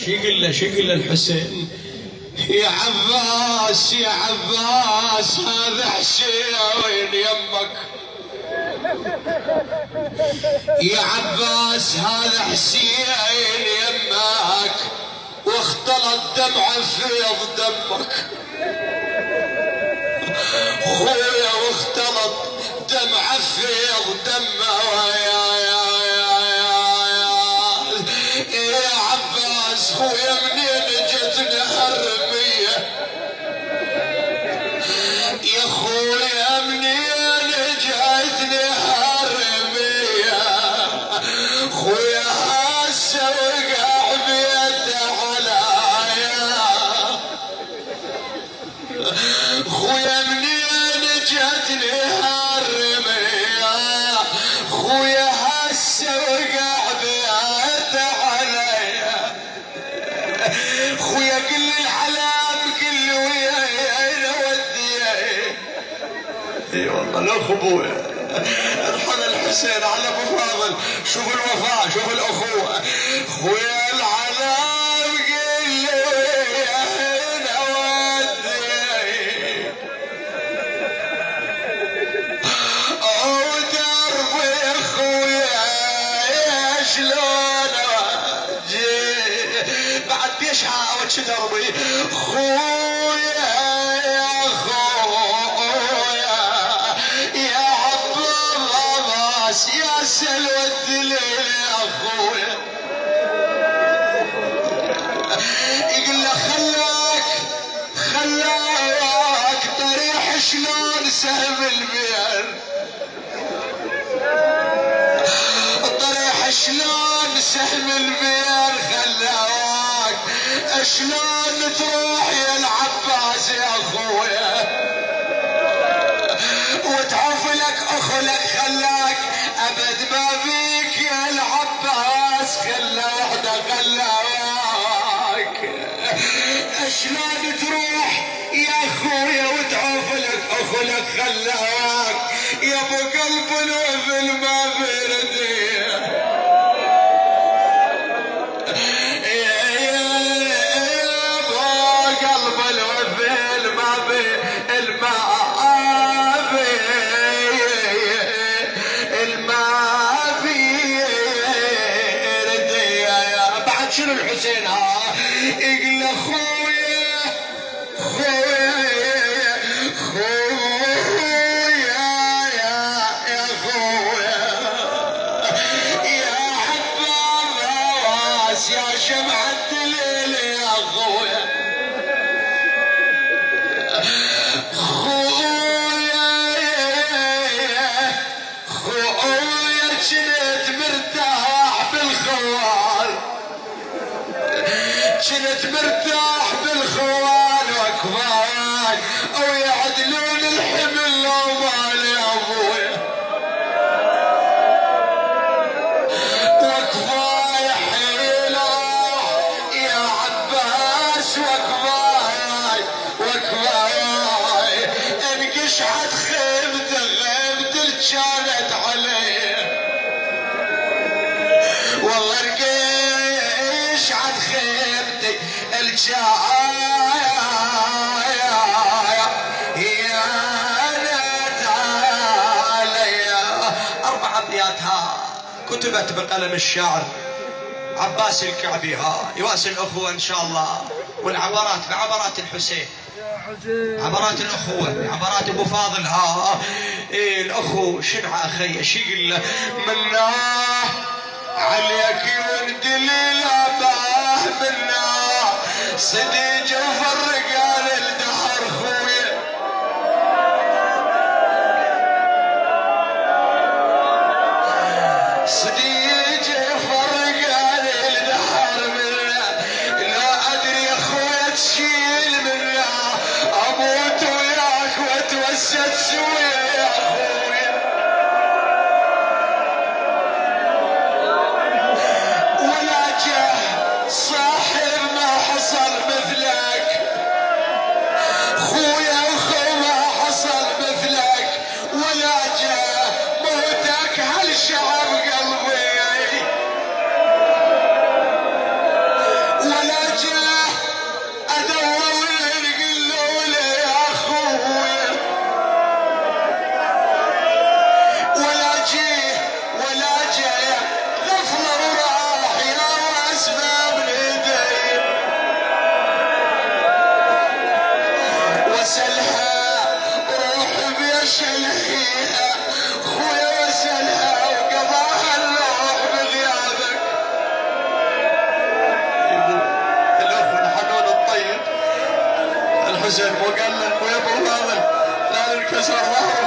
شو يقول له الحسين؟ يا عباس يا عباس هذا حسين وين يمك؟ يا عباس هذا حسين يمك واختلط دمعه فيض دمك. خويا واختلط دمعه فيض دمه يا عباس خويا منين جتنا هالرمية؟ يا خويا منين جتنا هالرمية؟ خويا هسه وقع بيده عليا. خويا منين جتني هالرمية؟ خويا هسه وقع بيده عليا. خويا قل العلام قل وياي نودي. اي والله الاخ ابويا ارحم الحسين على ابو فاضل. شوف الوفاء شوف الاخوه. خويا العلام قل وياي نودي. ودربي خويا شلون اجي بعد بيشحى وش دربي خويا يا خويا يا عباس يا سلوى الدليل يا خويا. يقول له خلاك طريح شلون سهم البير. طريح شلون سهم البير خلاك شلون تروح يا العباس يا خويا وتعوف لك اخلك خلاك ابد ما بيك يا العباس خلاك شلون تروح يا خويا وتعوف لك اخلك خلاك يا ابو قلب الوفل ما بردي. شنو الحسين ها يقول له خويا يا خويا يا عباس يا شمعة الليل يا خويا. خويا كنت مرتاح بالخوال كنت مرتاح بالخوان واكفاي او يعدلون الحمل لو مالي ابويا واكفاي حيله يا عباس واكفاي انقشعت خيمته اللي كانت علي والله انقشعت خيمتي يا نت علي. 4 أبيات كتبت بقلم الشاعر عباس الكعبي يواسي الأخوة إن شاء الله. والعبرات بعبرات الحسين عبرات الأخوة عبرات أبو فاضل إيه الأخو شنع أخي شيل مناه عليك وندلي لاباه مناه صديق وفرقان الدهر خويا صديق وفرقان الدهر مناه لا أدري يا خويا تشيل مناه أموت وياك واتوسد سويا يا خويا ولا جه صاحب ما حصل مثلك الحسين، مو قال له ابو ابو فاضل لا انكسر ظهرك